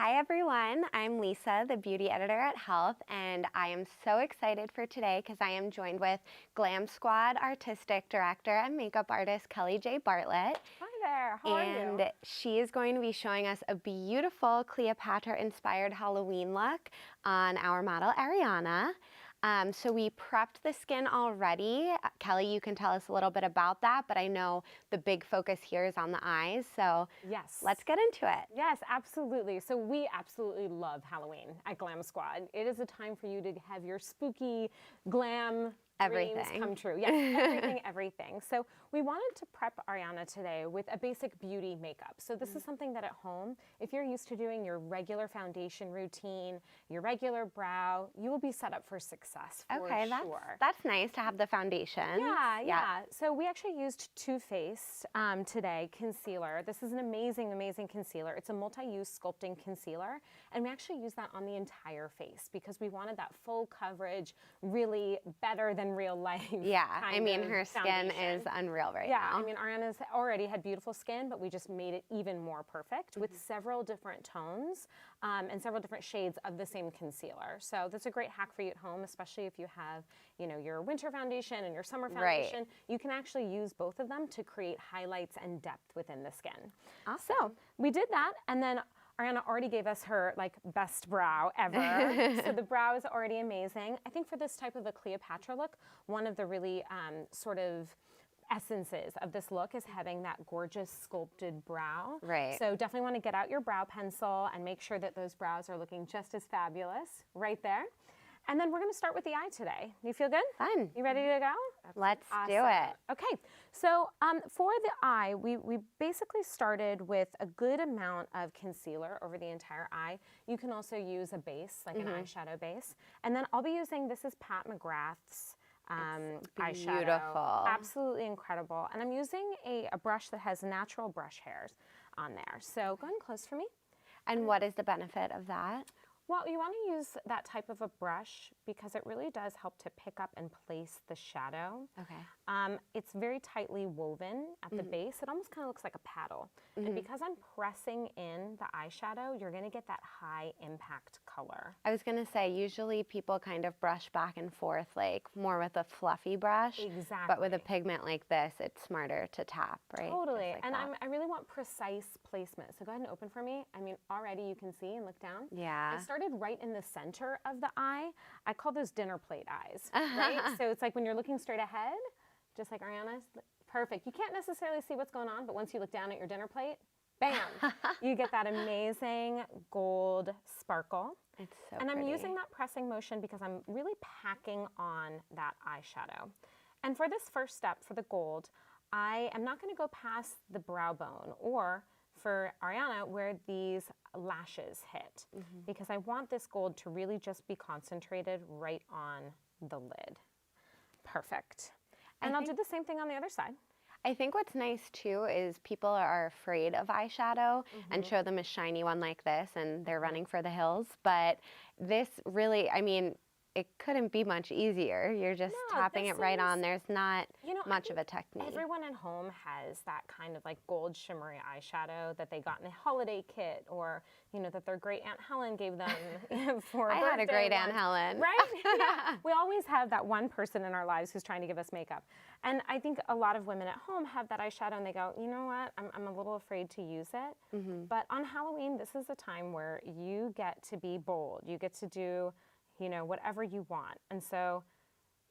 Hi everyone, I'm Lisa, the beauty editor at Health, and I am so excited for today because I am joined with Glamsquad artistic director and makeup artist Kelly J. Bartlett. Hi there, how are you? And she is going to be showing us a beautiful Cleopatra-inspired Halloween look on our model Ariana. So we prepped the skin already. Kelly, you can tell us a little bit about that, but I know the big focus here is on the eyes, so yes, let's get into it. Yes, absolutely. So we absolutely love Halloween at Glamsquad. It is a time for you to have your spooky glam dreams come true. Yes, everything. So we wanted to prep Ariana today with a basic beauty makeup. So this is something that at home, if you're used to doing your regular foundation routine, your regular brow, you will be set up for success for sure. That's nice to have the foundation. Yeah. So we actually used Too Faced today, concealer. This is an amazing, amazing concealer. It's a multi-use sculpting concealer, and we actually use that on the entire face because we wanted that full coverage, really better than real life. Yeah, I mean, her skin is unreal right now. Yeah, I mean, Ariana's already had beautiful skin, but we just made it even more perfect with several different tones and several different shades of the same concealer. So that's a great hack for you at home, especially if you have, you know, your winter foundation and your summer foundation. Right. You can actually use both of them to create highlights and depth within the skin. Awesome. So we did that, and then Ariana already gave us her best brow ever. So the brow is already amazing. I think for this type of a Cleopatra look, one of the really sort of essences of this look is having that gorgeous sculpted brow. Right. So definitely want to get out your brow pencil and make sure that those brows are looking just as fabulous right there. And then we're going to start with the eye today. You feel good? Fun. You ready to go? Let's do it. Okay, so for the eye, we basically started with a good amount of concealer over the entire eye. You can also use a base, like an eyeshadow base. And then I'll be using, this is Pat McGrath's eyeshadow. Beautiful. Absolutely incredible. And I'm using a brush that has natural brush hairs on there. So go ahead and close for me. And what is the benefit of that? Well, you want to use that type of a brush because it really does help to pick up and place the shadow. Okay. It's very tightly woven at the base. It almost kind of looks like a paddle. And because I'm pressing in the eyeshadow, you're going to get that high impact color. I was going to say, usually people kind of brush back and forth, like more with a fluffy brush. Exactly. But with a pigment like this, it's smarter to tap, right? Totally. Like and I really want precise placement. So go ahead and open for me. I mean, already you can see and look down. Yeah. I started right in the center of the eye. I call those dinner plate eyes, right? So it's like when you're looking straight ahead, just like Ariana's, perfect. You can't necessarily see what's going on, but once you look down at your dinner plate, bam, you get that amazing gold sparkle. It's so And pretty. I'm using that pressing motion because I'm really packing on that eyeshadow. And for this first step, for the gold, I am not going to go past the brow bone or for Ariana where these lashes hit because I want this gold to really just be concentrated right on the lid. Perfect. And I'll do the same thing on the other side. I think what's nice too is people are afraid of eyeshadow and show them a shiny one like this and they're running for the hills. But this really, I mean, it couldn't be much easier. You're just tapping it right on. There's not much of a technique. Everyone at home has that kind of like gold shimmery eyeshadow that they got in a holiday kit or, you know, that their great Aunt Helen gave them for a birthday. I had a great Aunt Helen. Right? Yeah. We always have that one person in our lives who's trying to give us makeup. And I think a lot of women at home have that eyeshadow and they go, you know what, I'm a little afraid to use it. But on Halloween, this is a time where you get to be bold. You get to do, you know, whatever you want. And so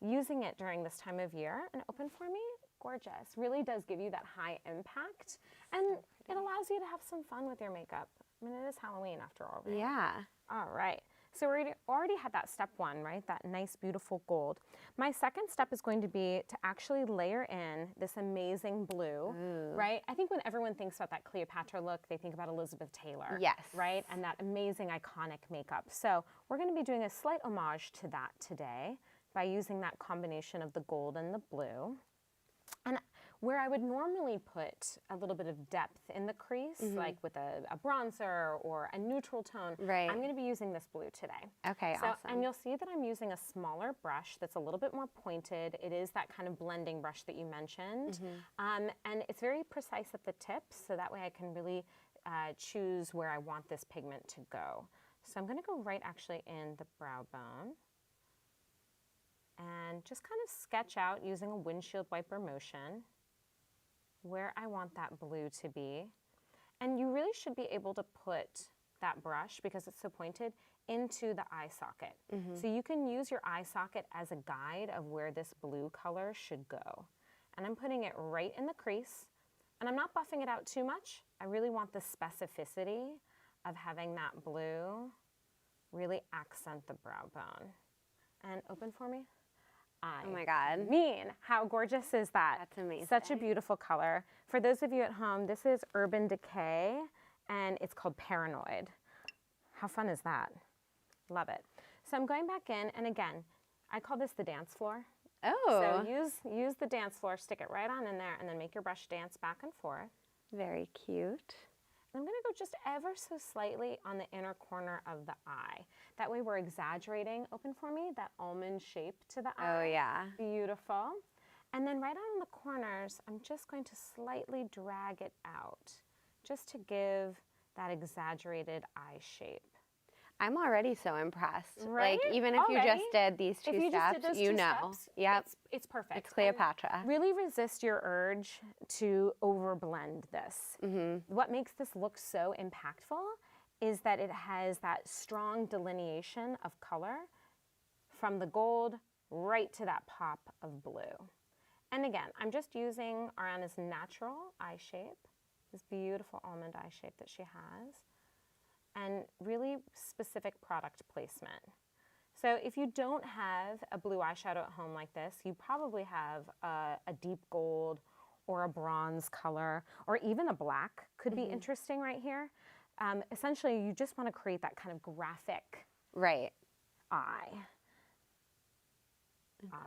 using it during this time of year and open for me, gorgeous, really does give you that high impact. And it allows you to have some fun with your makeup. I mean, it is Halloween after all, right? Yeah. All right. So we already had that step one, right? That nice, beautiful gold. My second step is going to be to actually layer in this amazing blue, right? I think when everyone thinks about that Cleopatra look, they think about Elizabeth Taylor. Yes. Right? And that amazing, iconic makeup. So we're going to be doing a slight homage to that today by using that combination of the gold and the blue. And where I would normally put a little bit of depth in the crease, like with a bronzer or a neutral tone, I'm going to be using this blue today. Okay, so, awesome. And you'll see that I'm using a smaller brush that's a little bit more pointed. It is that kind of blending brush that you mentioned. And it's very precise at the tips, so that way I can really choose where I want this pigment to go. So I'm going to go right actually in the brow bone and just kind of sketch out using a windshield wiper motion where I want that blue to be. And you really should be able to put that brush, because it's so pointed, into the eye socket. So you can use your eye socket as a guide of where this blue color should go. And I'm putting it right in the crease, and I'm not buffing it out too much. I really want the specificity of having that blue really accent the brow bone. And open for me. Oh my God. I mean, how gorgeous is that? That's amazing. Such a beautiful color. For those of you at home, this is Urban Decay, and it's called Paranoid. How fun is that? Love it. So I'm going back in, and again, I call this the dance floor. Oh. So use the dance floor, stick it right on in there, and then make your brush dance back and forth. Very cute. I'm going to go just ever so slightly on the inner corner of the eye. That way we're exaggerating, open for me, that almond shape to the eye. Oh yeah. Beautiful. And then right on the corners, I'm just going to slightly drag it out, just to give that exaggerated eye shape. I'm already so impressed. Right? Like, even if you Already? just did these If two you just steps, did those you two know. steps, Yep. It's perfect. It's Cleopatra. And really resist your urge to overblend this. What makes this look so impactful is that it has that strong delineation of color from the gold right to that pop of blue. And again, I'm just using Ariana's natural eye shape, this beautiful almond eye shape that she has, and really specific product placement. So if you don't have a blue eyeshadow at home like this, you probably have a deep gold or a bronze color, or even a black could be interesting right here. Essentially, you just want to create that kind of graphic Right. eye.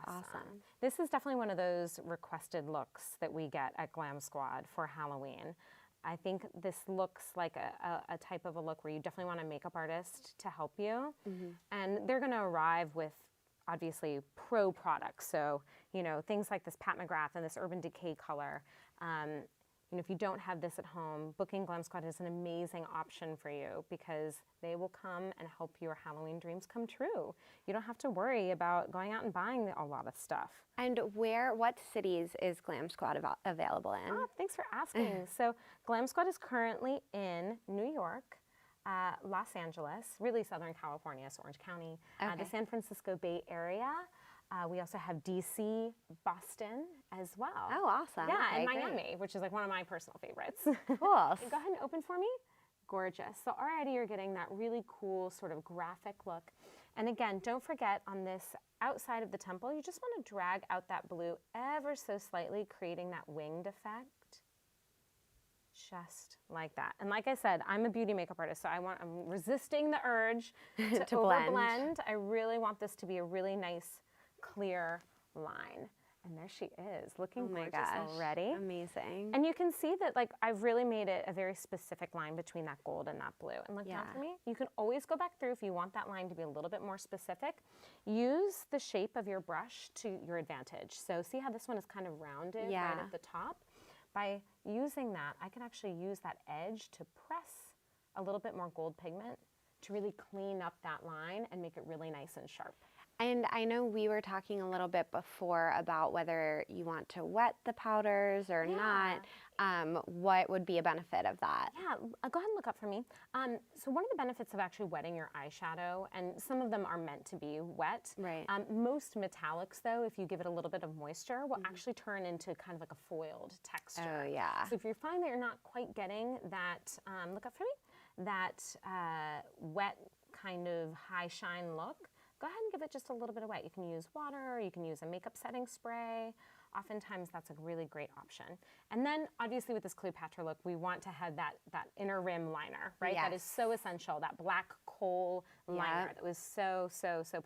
Awesome. This is definitely one of those requested looks that we get at Glamsquad for Halloween. I think this looks like a type of a look where you definitely want a makeup artist to help you. And they're going to arrive with, obviously, pro products. So, you know, things like this Pat McGrath and this Urban Decay color. You know, if you don't have this at home, booking Glamsquad is an amazing option for you, because they will come and help your Halloween dreams come true. You don't have to worry about going out and buying a lot of stuff. And what cities is Glamsquad available in? Ah, thanks for asking. So Glamsquad is currently in New York, Los Angeles, really Southern California, so Orange County, the San Francisco Bay Area. We also have DC, Boston as well. Oh, awesome. Yeah, Okay, and great. Miami, which is like one of my personal favorites. Cool. And go ahead and open for me. Gorgeous. So already you're getting that really cool sort of graphic look. And again, don't forget, on this outside of the temple, you just want to drag out that blue ever so slightly, creating that winged effect. Just like that. And like I said, I'm a beauty makeup artist, so I'm resisting the urge to overblend. I really want this to be a really nice, clear line. And there she is, looking gorgeous already. Amazing. And you can see that, like, I've really made it a very specific line between that gold and that blue. And look down for me. You can always go back through if you want that line to be a little bit more specific. Use the shape of your brush to your advantage. So see how this one is kind of rounded right at the top? By using that, I can actually use that edge to press a little bit more gold pigment to really clean up that line and make it really nice and sharp. And I know we were talking a little bit before about whether you want to wet the powders or not. What would be a benefit of that? Yeah, go ahead and look up for me. So one of the benefits of actually wetting your eyeshadow, and some of them are meant to be wet. Right. Most metallics, though, if you give it a little bit of moisture, will actually turn into kind of like a foiled texture. Oh, yeah. So if you find that you're not quite getting that, look up for me, that wet kind of high shine look, go ahead and give it just a little bit of wet. You can use water, you can use a makeup setting spray. Oftentimes that's a really great option. And then obviously with this Cleopatra look, we want to have that inner rim liner, right? Yes. That is so essential, that black coal liner that was so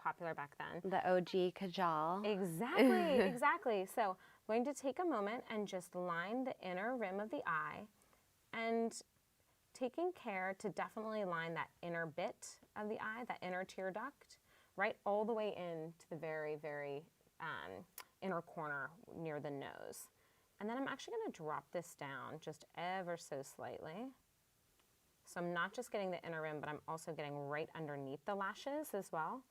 popular back then. The OG Kajal. Exactly, exactly. So I'm going to take a moment and just line the inner rim of the eye, and taking care to definitely line that inner bit of the eye, that inner tear duct, right all the way in to the very, very inner corner near the nose. And then I'm actually going to drop this down just ever so slightly. So I'm not just getting the inner rim, but I'm also getting right underneath the lashes as well.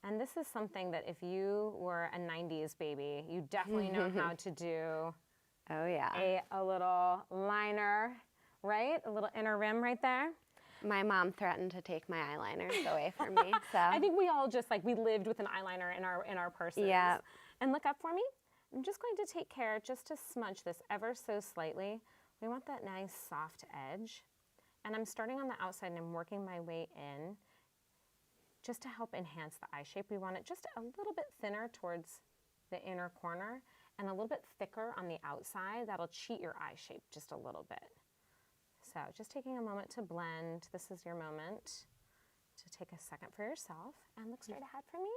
And this is something that if you were a 90s baby, you definitely know how to do. Oh yeah. A little liner, right? A little inner rim right there. My mom threatened to take my eyeliners away from me, so. I think we all just we lived with an eyeliner in our purses. Yeah. And look up for me. I'm just going to take care just to smudge this ever so slightly. We want that nice soft edge. And I'm starting on the outside and I'm working my way in just to help enhance the eye shape. We want it just a little bit thinner towards the inner corner and a little bit thicker on the outside. That'll cheat your eye shape just a little bit. So just taking a moment to blend. This is your moment to take a second for yourself and look straight ahead for me.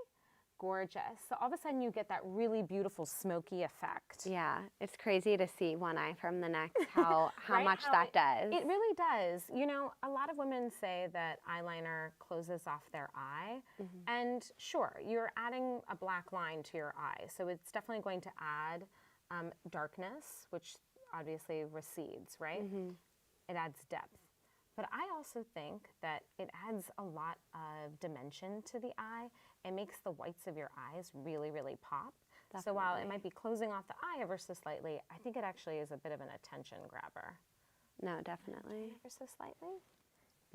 Gorgeous. So all of a sudden you get that really beautiful smoky effect. Yeah, it's crazy to see one eye from the next, how Right? much How that does. It really does. You know, a lot of women say that eyeliner closes off their eye. And sure, you're adding a black line to your eye. So it's definitely going to add darkness, which obviously recedes, right? It adds depth. But I also think that it adds a lot of dimension to the eye. It makes the whites of your eyes really, really pop. Definitely. So while it might be closing off the eye ever so slightly, I think it actually is a bit of an attention grabber. No, definitely. Ever so slightly.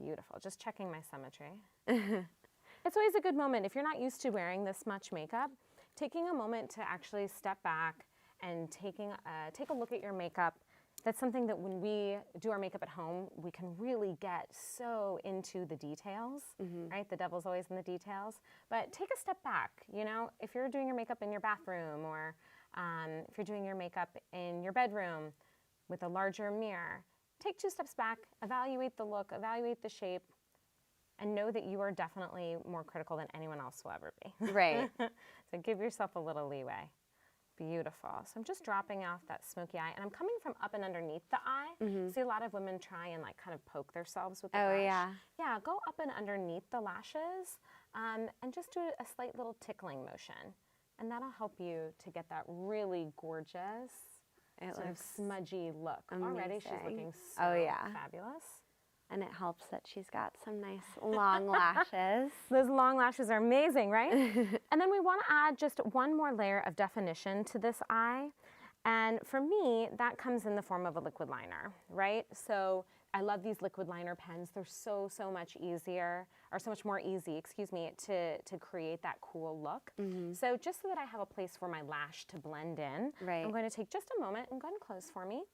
Beautiful. Just checking my symmetry. It's always a good moment. If you're not used to wearing this much makeup, taking a moment to actually step back and take a look at your makeup. That's something that when we do our makeup at home, we can really get so into the details, right? The devil's always in the details. But take a step back, you know? If you're doing your makeup in your bathroom or if you're doing your makeup in your bedroom with a larger mirror, take 2 steps back, evaluate the look, evaluate the shape, and know that you are definitely more critical than anyone else will ever be. Right. So give yourself a little leeway. Beautiful. So I'm just dropping off that smoky eye, and I'm coming from up and underneath the eye. See a lot of women try and kind of poke themselves with the brush. Yeah. Yeah, go up and underneath the lashes, and just do a slight little tickling motion. And that'll help you to get that really gorgeous, sort of smudgy look. Already she's looking so fabulous. And it helps that she's got some nice long lashes. Those long lashes are amazing, right? And then we want to add just one more layer of definition to this eye. And for me, that comes in the form of a liquid liner, right? So I love these liquid liner pens. They're so much easier, or so much more easy, excuse me, to create that cool look. So just so that I have a place for my lash to blend in, I'm going to take just a moment and go ahead and close for me.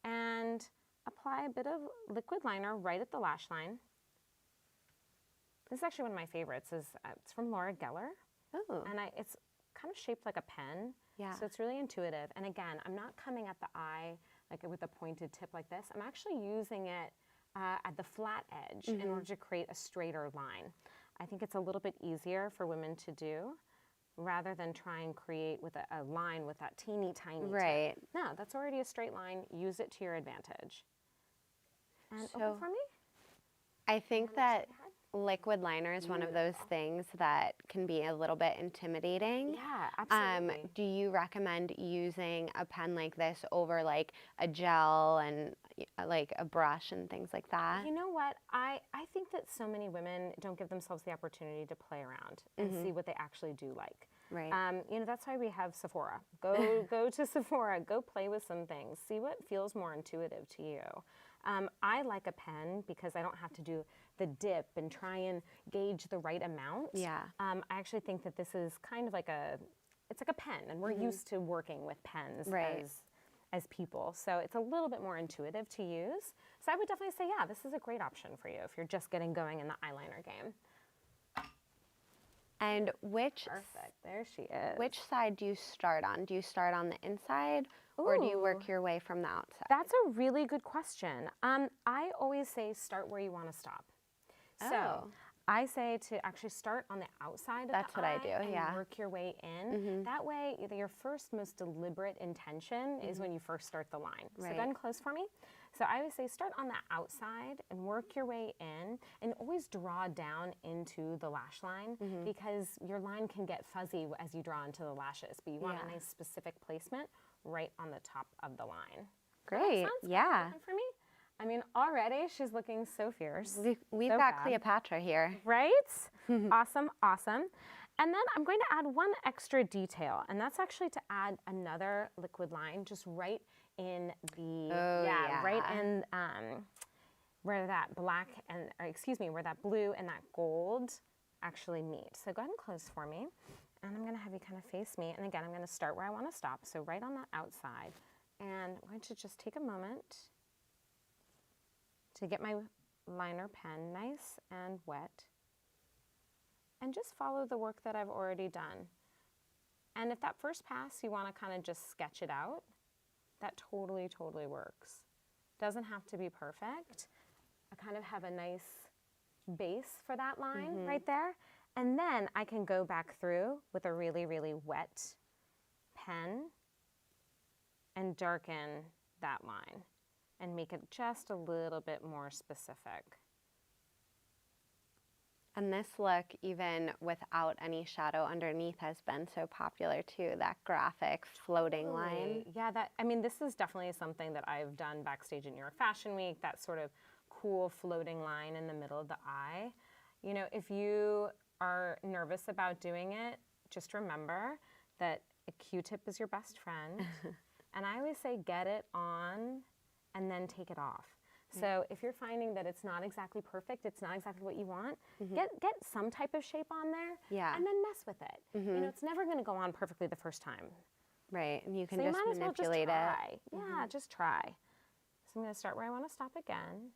And apply a bit of liquid liner right at the lash line. This is actually one of my favorites. It's from Laura Geller. Oh. And it's kind of shaped like a pen. Yeah. So it's really intuitive. And again, I'm not coming at the eye with a pointed tip like this. I'm actually using it at the flat edge in order to create a straighter line. I think it's a little bit easier for women to do rather than try and create with a line with that teeny tiny tip. No, that's already a straight line. Use it to your advantage. And open for me. I think that liquid liner is one of those things that can be a little bit intimidating. Yeah, absolutely. Do you recommend using a pen like this over like a gel and like a brush and things like that? You know what? I think that so many women don't give themselves the opportunity to play around and see what they actually do like. Right. You know, that's why we have Sephora. Go to Sephora. Go play with some things. See what feels more intuitive to you. I like a pen because I don't have to do the dip and try and gauge the right amount. Yeah. I actually think that this is kind of it's like a pen, and we're used to working with pens as people. So it's a little bit more intuitive to use. So I would definitely say, yeah, this is a great option for you if you're just getting going in the eyeliner game. And Perfect. There she is. which side do you start on? Do you start on the inside or do you work your way from the outside? That's a really good question. I always say start where you want to stop. So I say to actually start on the outside of That's the what I eye do, and yeah. work your way in. That way, your first most deliberate intention is when you first start the line. So go ahead and close for me. So I always say start on the outside and work your way in, and always draw down into the lash line because your line can get fuzzy as you draw into the lashes, but you want a nice specific placement right on the top of the line. Great, Sounds yeah. good for me? I mean, already she's looking so fierce. We've so got fab. Cleopatra here. Right? Awesome, awesome. And then I'm going to add one extra detail, and that's actually to add another liquid line just right in the, right in where that black and, or excuse me, where that blue and that gold actually meet. So go ahead and close for me. And I'm going to have you kind of face me. And again, I'm going to start where I want to stop. So right on that outside. And I'm going to just take a moment to get my liner pen nice and wet. And just follow the work that I've already done. And if that first pass you want to kind of just sketch it out, that totally, totally works. Doesn't have to be perfect. I kind of have a nice base for that line right there. And then I can go back through with a really, really wet pen and darken that line and make it just a little bit more specific. And this look, even without any shadow underneath, has been so popular too, that graphic floating line. Yeah, I mean, this is definitely something that I've done backstage in New York Fashion Week, that sort of cool floating line in the middle of the eye. You know, if you are nervous about doing it, just remember that a Q-tip is your best friend. And I always say get it on and then take it off. So if you're finding that it's not exactly perfect, it's not exactly what you want, get some type of shape on there and then mess with it. You know, it's never going to go on perfectly the first time. Right, and you can So just you might as well just manipulate try. it. Yeah, just try. So I'm going to start where I want to stop again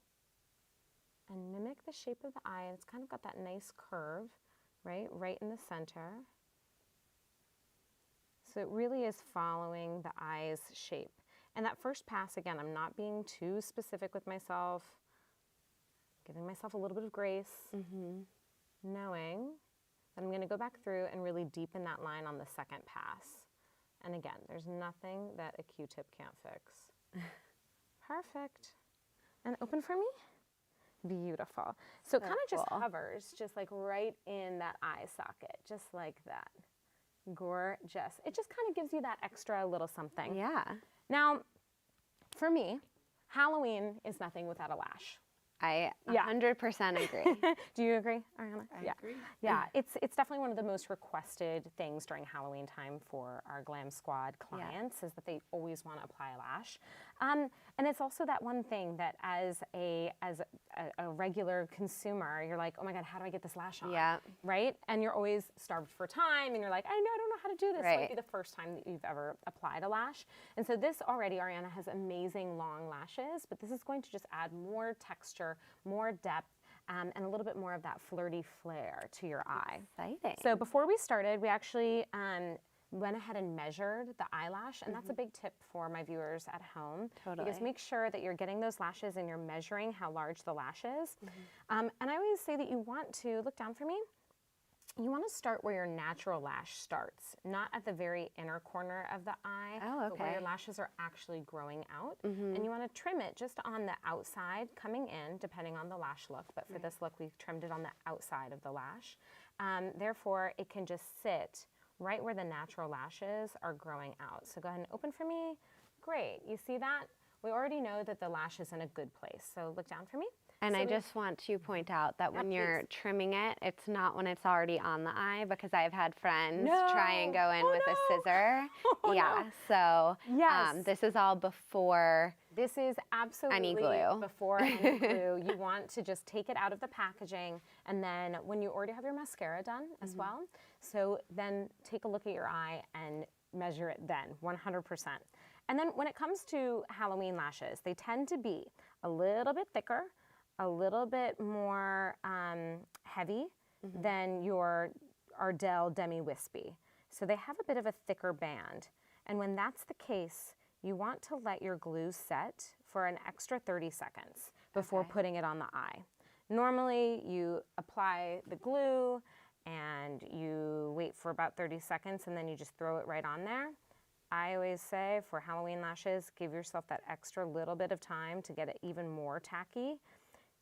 and mimic the shape of the eye. And it's kind of got that nice curve, right in the center. So it really is following the eye's shape. And that first pass, again, I'm not being too specific with myself, giving myself a little bit of grace, knowing that I'm going to go back through and really deepen that line on the second pass. And again, there's nothing that a Q-tip can't fix. Perfect. And open for me. Beautiful. So it kind of just hovers, just like right in that eye socket, just like that. Gorgeous. It just kind of gives you that extra little something. Yeah. Now, for me, Halloween is nothing without a lash. I 100% agree. Do you agree, Ariana? I agree. Yeah, it's definitely one of the most requested things during Halloween time for our Glamsquad clients is that they always want to apply a lash. And it's also that one thing that as a regular consumer, you're like, oh my God, how do I get this lash on? Yeah. Right? And you're always starved for time and you're like, I don't know how to do this. It might be the first time that you've ever applied a lash. And so this already, Ariana, has amazing long lashes, but this is going to just add more texture, more depth, and a little bit more of that flirty flair to your eye. Exciting. So before we started, we actually went ahead and measured the eyelash, and that's a big tip for my viewers at home. Totally. Because make sure that you're getting those lashes and you're measuring how large the lash is. And I always say that you want to, look down for me, you want to start where your natural lash starts, not at the very inner corner of the eye, but where your lashes are actually growing out. And you want to trim it just on the outside coming in, depending on the lash look. But for this look, we trimmed it on the outside of the lash. Therefore, it can just sit right where the natural lashes are growing out. So go ahead and open for me. Great. You see that? We already know that the lash is in a good place. So look down for me. And So I just want to point out that when you're trimming it, it's not when it's already on the eye, because I've had friends try and go in with a scissor. So this is all before. This is absolutely any glue. Before any glue. You want to just take it out of the packaging, and then when you already have your mascara done as well, so then take a look at your eye and measure it then, 100%. And then when it comes to Halloween lashes, they tend to be a little bit thicker, a little bit more heavy than your Ardell Demi Wispy. So they have a bit of a thicker band. And when that's the case, you want to let your glue set for an extra 30 seconds before putting it on the eye. Normally, you apply the glue and you wait for about 30 seconds and then you just throw it right on there. I always say for Halloween lashes, give yourself that extra little bit of time to get it even more tacky,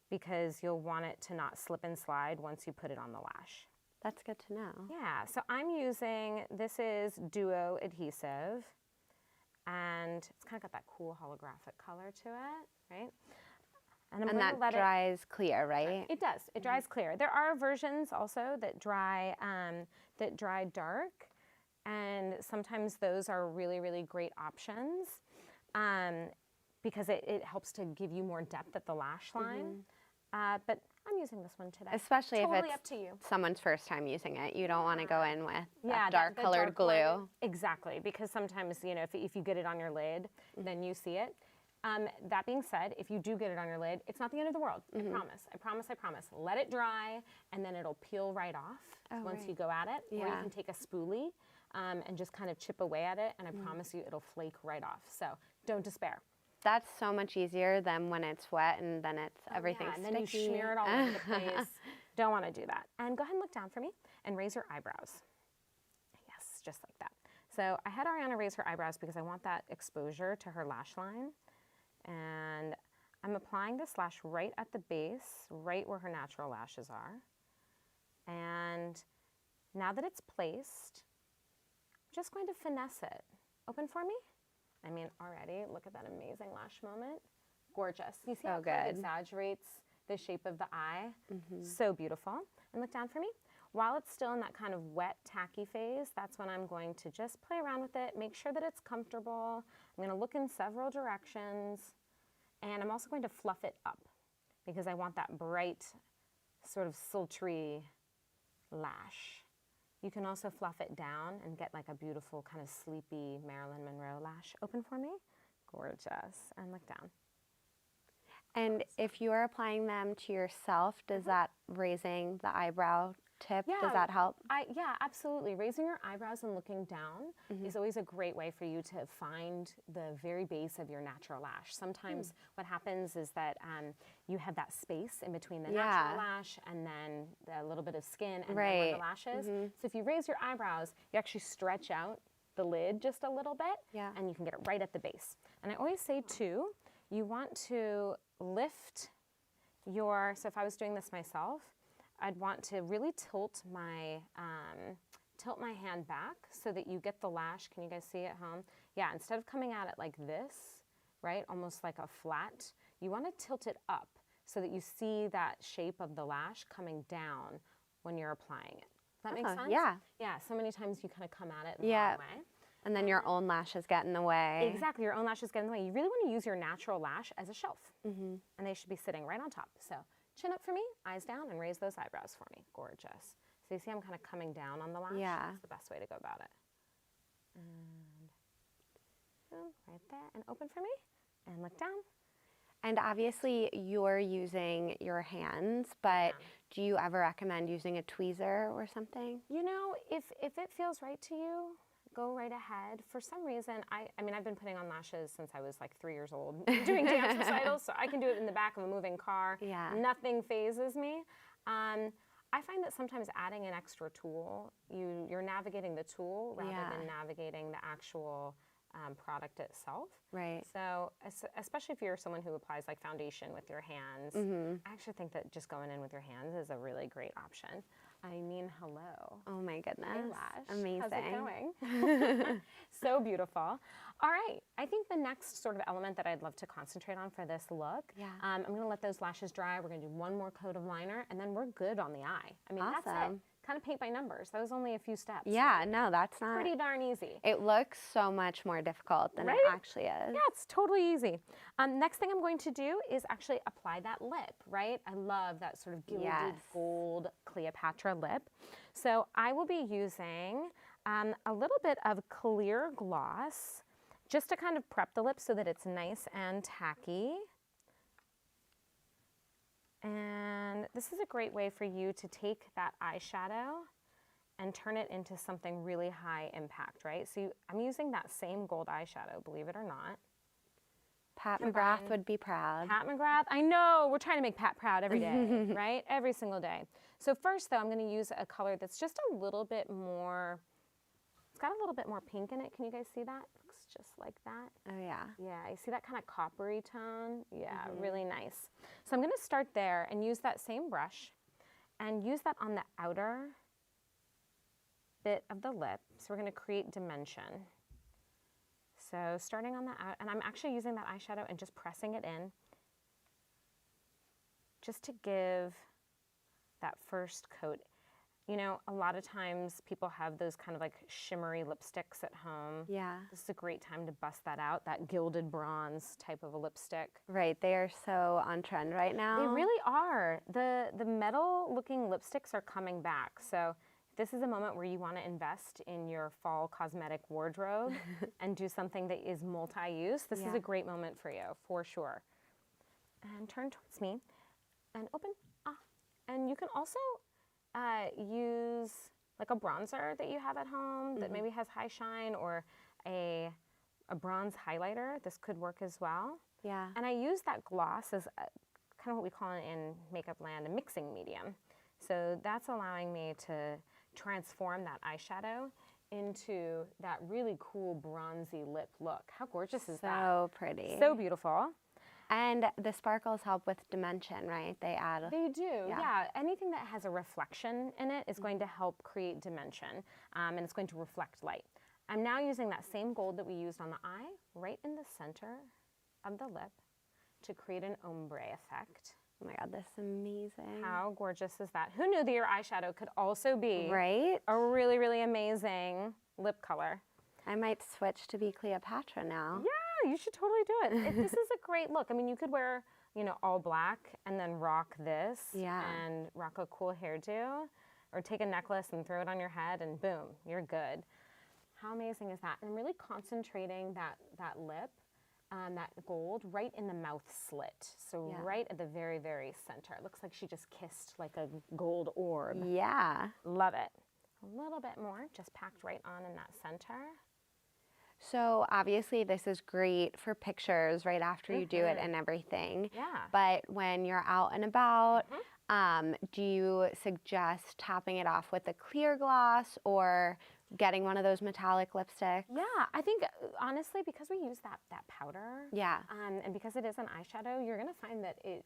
because you'll want it to not slip and slide once you put it on the lash. That's good to know. Yeah, so I'm using, this is Duo adhesive, and it's kind of got that cool holographic color to it, right? And I'm And going to that let dries clear, right? it does. It dries clear. There are versions also that dry dark, and sometimes those are really, really great options because it helps to give you more depth at the lash line. But I'm using this one today. Especially totally if it's up to you. someone's first time using it. You don't want to go in with Yeah, dark the colored dark one. glue. Exactly, because sometimes, you know, if you get it on your lid, then you see it. That being said, if you do get it on your lid, it's not the end of the world. I promise. I promise. I promise. Let it dry, and then it'll peel right off once you go at it. Or you can take a spoolie and just kind of chip away at it, and I promise you it'll flake right off. So don't despair. That's so much easier than when it's wet and then it's everything's and sticky. then you smear it all over the place. Don't want to do that. And go ahead and look down for me and raise your eyebrows. Yes, just like that. So I had Ariana raise her eyebrows because I want that exposure to her lash line. And I'm applying this lash right at the base, right where her natural lashes are. And now that it's placed, I'm just going to finesse it. Open for me. I mean, already, look at that amazing lash moment. Gorgeous. You see how it exaggerates the shape of the eye? So beautiful. And look down for me. While it's still in that kind of wet, tacky phase, that's when I'm going to just play around with it, make sure that it's comfortable. I'm going to look in several directions. And I'm also going to fluff it up because I want that bright, sort of sultry lash. You can also fluff it down and get like a beautiful kind of sleepy Marilyn Monroe lash. Open for me. Gorgeous. And look down. And if you are applying them to yourself, does that raising the eyebrow tip, does that help? Yeah, absolutely. Raising your eyebrows and looking down is always a great way for you to find the very base of your natural lash. Sometimes what happens is that you have that space in between the natural lash and then a little bit of skin and then where the lash is. So if you raise your eyebrows, you actually stretch out the lid just a little bit and you can get it right at the base. And I always say too, you want to lift your, so if I was doing this myself, I'd want to really tilt my hand back so that you get the lash. Can you guys see at home? Yeah, instead of coming at it like this, right, almost like a flat, you want to tilt it up so that you see that shape of the lash coming down when you're applying it. Does that make sense? Yeah. Yeah, so many times you kind of come at it in the wrong way. And then your own lashes get in the way. Exactly, your own lashes get in the way. You really want to use your natural lash as a shelf. And they should be sitting right on top. So chin up for me, eyes down, and raise those eyebrows for me. Gorgeous. So you see I'm kind of coming down on the lash? Yeah. That's the best way to go about it. And right there, and open for me, and look down. And obviously you're using your hands, but do you ever recommend using a tweezer or something? You know, if it feels right to you, go right ahead. For some reason, I mean, I've been putting on lashes since I was like 3 years old, doing dance recitals, so I can do it in the back of a moving car. Yeah. Nothing phases me. I find that sometimes adding an extra tool, you're navigating the tool rather than navigating the actual product itself. Right. So especially if you're someone who applies like foundation with your hands, I actually think that just going in with your hands is a really great option. I mean, hello. Oh my goodness. Hey, Lash. Amazing. How's it going? So beautiful. All right. I think the next sort of element that I'd love to concentrate on for this look, I'm going to let those lashes dry. We're going to do one more coat of liner, and then we're good on the eye. I mean, that's it. Kind of paint by numbers. That was only a few steps. Yeah, no, that's not. Pretty darn easy. It looks so much more difficult than it actually is. Yeah, it's totally easy. Next thing I'm going to do is actually apply that lip, right? I love that sort of gilded gold Cleopatra lip. So I will be using a little bit of clear gloss just to kind of prep the lip so that it's nice and tacky. And this is a great way for you to take that eyeshadow and turn it into something really high impact, right? So I'm using that same gold eyeshadow, believe it or not. Pat McGrath would be proud. Pat McGrath, I know, we're trying to make Pat proud every day, right? Every single day. So first though, I'm gonna use a color that's just a little bit more, it's got a little bit more pink in it. Can you guys see that? Looks just like that. Oh yeah. Yeah, you see that kind of coppery tone? Yeah, really nice. So I'm gonna start there and use that same brush and use that on the outer bit of the lip. So we're gonna create dimension. So starting on the out, and I'm actually using that eyeshadow and just pressing it in. just to give that first coat. You know, a lot of times people have those kind of like shimmery lipsticks at home. Yeah. This is a great time to bust that out, that gilded bronze type of a lipstick. Right, they are so on trend right now. They really are. The metal looking lipsticks are coming back. So this is a moment where you want to invest in your fall cosmetic wardrobe and do something that is multi-use. This is a great moment for you, for sure. And turn towards me and open. And you can also use like a bronzer that you have at home that maybe has high shine, or a bronze highlighter. This could work as well. Yeah. And I use that gloss as kind of what we call in makeup land a mixing medium. So that's allowing me to transform that eyeshadow into that really cool bronzy lip look. How gorgeous is that? So pretty. So beautiful. And the sparkles help with dimension, right? They add. They do, yeah. Anything that has a reflection in it is going to help create dimension, and it's going to reflect light. I'm now using that same gold that we used on the eye right in the center of the lip to create an ombre effect. Oh my God, this is amazing. How gorgeous is that? Who knew that your eyeshadow could also be right? a really, really amazing lip color? I might switch to be Cleopatra now. Yeah, you should totally do it. This is a great look. I mean, you could wear, you know, all black and then rock this and rock a cool hairdo, or take a necklace and throw it on your head and boom, you're good. How amazing is that? And I'm really concentrating that lip, that gold right in the mouth slit. So right at the very, very center. It looks like she just kissed like a gold orb. Yeah. Love it. A little bit more, just packed right on in that center. So obviously this is great for pictures right after you do it and everything. Yeah. But when you're out and about, do you suggest topping it off with a clear gloss or getting one of those metallic lipsticks? Yeah, I think honestly, because we use that powder, and because it is an eyeshadow, you're gonna find that it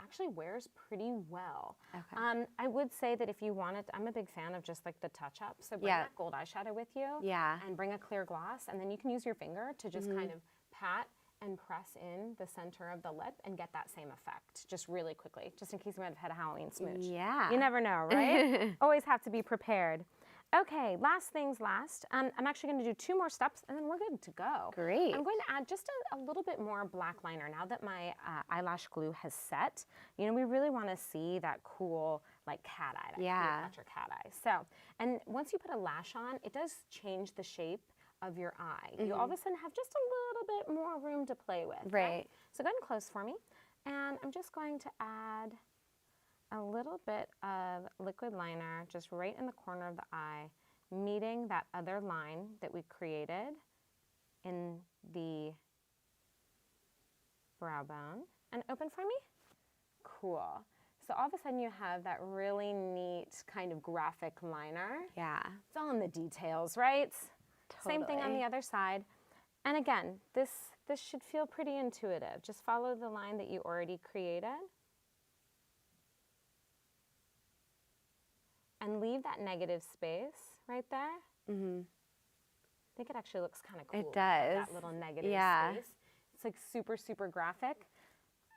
actually wears pretty well. Okay. I would say that if you wanted, I'm a big fan of just like the touch-up, so bring that gold eyeshadow with you, and bring a clear gloss, and then you can use your finger to just kind of pat and press in the center of the lip and get that same effect, just really quickly, just in case you might have had a Halloween smooch. Yeah. You never know, right? Always have to be prepared. Okay, last things last. I'm actually going to do 2 more steps and then we're good to go. Great. I'm going to add just a little bit more black liner now that my eyelash glue has set. You know, we really want to see that cool, like cat eye, that Cleopatra cat eye. So, and once you put a lash on, it does change the shape of your eye. You all of a sudden have just a little bit more room to play with. Right. So go ahead and close for me. And I'm just going to add a little bit of liquid liner just right in the corner of the eye, meeting that other line that we created in the brow bone. And open for me. Cool. So all of a sudden you have that really neat kind of graphic liner. Yeah. It's all in the details, right? Totally. Same thing on the other side. And again, this should feel pretty intuitive. Just follow the line that you already created. And leave that negative space right there. I think it actually looks kind of cool. It does. That little negative space. It's like super, super graphic.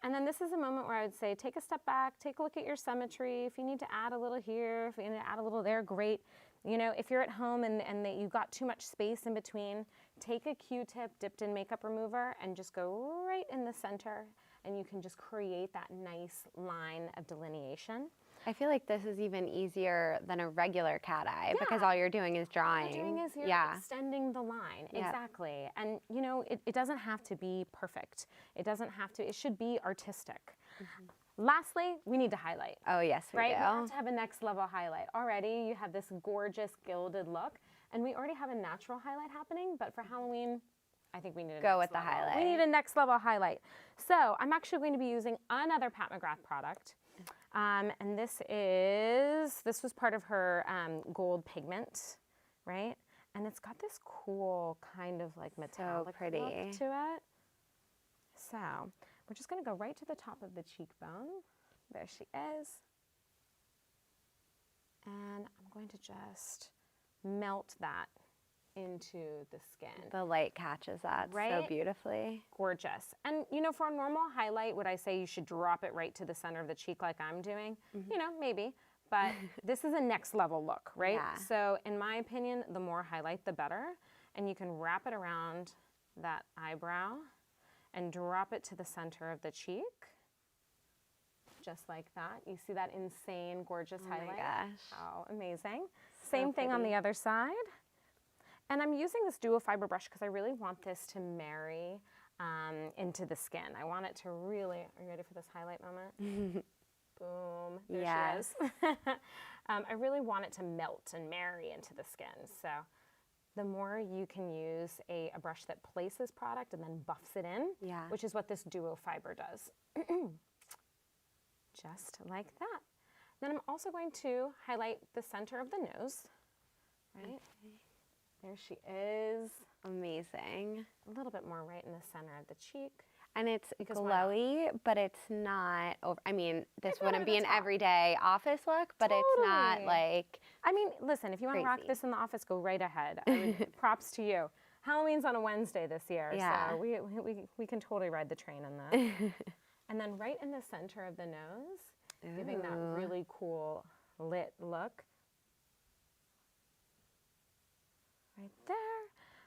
And then this is a moment where I would say, take a step back, take a look at your symmetry. If you need to add a little here, if you need to add a little there, great. You know, if you're at home and that you've got too much space in between, take a Q-tip dipped in makeup remover and just go right in the center, and you can just create that nice line of delineation. I feel like this is even easier than a regular cat eye because all you're doing is drawing. All you're doing is you're extending the line. Exactly. And you know, it doesn't have to be perfect. It doesn't have to, it should be artistic. Lastly, we need to highlight. Oh yes, we do. We have to have a next level highlight. Already you have this gorgeous gilded look, and we already have a natural highlight happening, but for Halloween, I think we need to go with the highlight. We need a next level highlight. So I'm actually going to be using another Pat McGrath product. And this was part of her gold pigment, right? And it's got this cool kind of like metallic look to it. So we're just going to go right to the top of the cheekbone. There she is. And I'm going to just melt that into the skin. The light catches that so Right? beautifully. Gorgeous. And, you know, for a normal highlight, would I say you should drop it right to the center of the cheek like I'm doing? You know, maybe. But this is a next level look, right? Yeah. So in my opinion, the more highlight, the better. And you can wrap it around that eyebrow and drop it to the center of the cheek. Just like that. You see that insane, gorgeous highlight? Oh my gosh. How amazing. Same thing on pretty. the other side. And I'm using this duo fiber brush because I really want this to marry into the skin. I want it to really, are you ready for this highlight moment? Boom, there she is. I really want it to melt and marry into the skin. So the more you can use a brush that places product and then buffs it in, which is what this duo fiber does. Just like that. Then I'm also going to highlight the center of the nose, right? Okay. There she is. Amazing. A little bit more right in the center of the cheek. And it's glowy, but it's not over. I mean, this wouldn't be an top. everyday office look, but it's not like. I mean, listen, if you want to rock this in the office, go right ahead. I mean, props to you. Halloween's on a Wednesday this year, so we can totally ride the train on that. And then right in the center of the nose, giving that really cool lit look. Right there.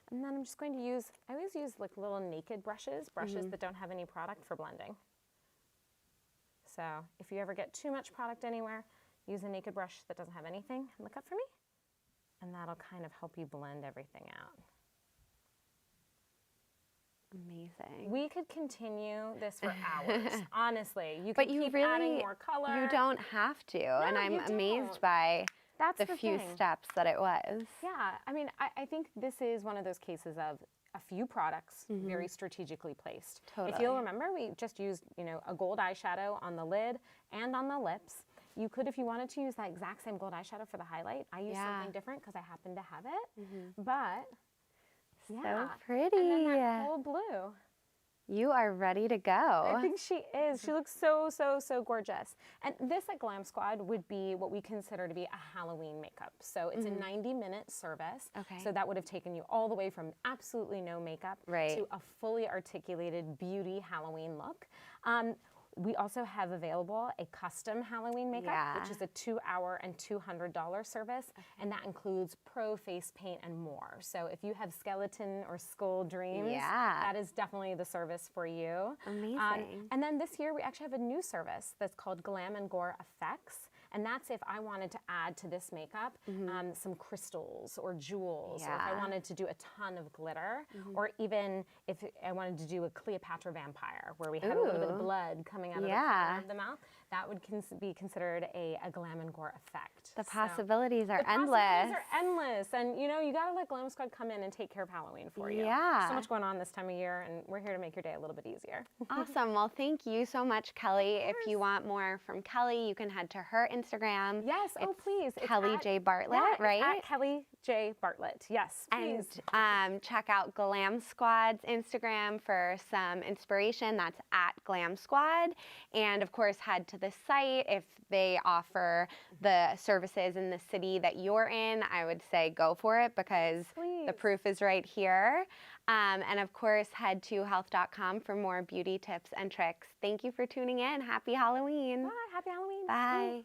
And then I'm just going to use, I always use like little naked brushes that don't have any product for blending. So if you ever get too much product anywhere, use a naked brush that doesn't have anything. Look up for me. And that'll kind of help you blend everything out. Amazing. We could continue this for hours, honestly. You could keep adding more color. You don't have to, and I'm amazed by the few steps that it was. Yeah, I mean, I think this is one of those cases of a few products very strategically placed. Totally. If you'll remember, we just used, you know, a gold eyeshadow on the lid and on the lips. You could, if you wanted to, use that exact same gold eyeshadow for the highlight. I used something different because I happen to have it, but so pretty. And then that cool blue. You are ready to go. I think she is. She looks so, so, so gorgeous. And this at Glamsquad would be what we consider to be a Halloween makeup. So it's a 90-minute service. Okay. So that would have taken you all the way from absolutely no makeup to a fully articulated beauty Halloween look. We also have available a custom Halloween makeup, which is a 2-hour and $200 service, and that includes pro face paint and more. So if you have skeleton or skull dreams, that is definitely the service for you. Amazing. And then this year we actually have a new service that's called Glam and Gore Effects, and that's if I wanted to add to this makeup some crystals or jewels, or if I wanted to do a ton of glitter, or even if I wanted to do a Cleopatra vampire, where we had a little bit of blood coming out of the corner of the mouth, that would be considered a Glam and Gore effect. The possibilities are endless. The possibilities are endless, and you know, you gotta let Glamsquad come in and take care of Halloween for you. Yeah. So much going on this time of year, and we're here to make your day a little bit easier. Awesome. Well, thank you so much, Kelly. If you want more from Kelly, you can head to her Instagram. Yes. Oh, please. It's Kelly J. Bartlett, right? At Kelly J. Bartlett. Yes, please. And check out Glamsquad's Instagram for some inspiration. That's at Glamsquad. And of course, head to the site if they offer the services in the city that you're in. I would say go for it because the proof is right here. And of course, head to health.com for more beauty tips and tricks. Thank you for tuning in. Happy Halloween. Bye. Happy Halloween. Bye.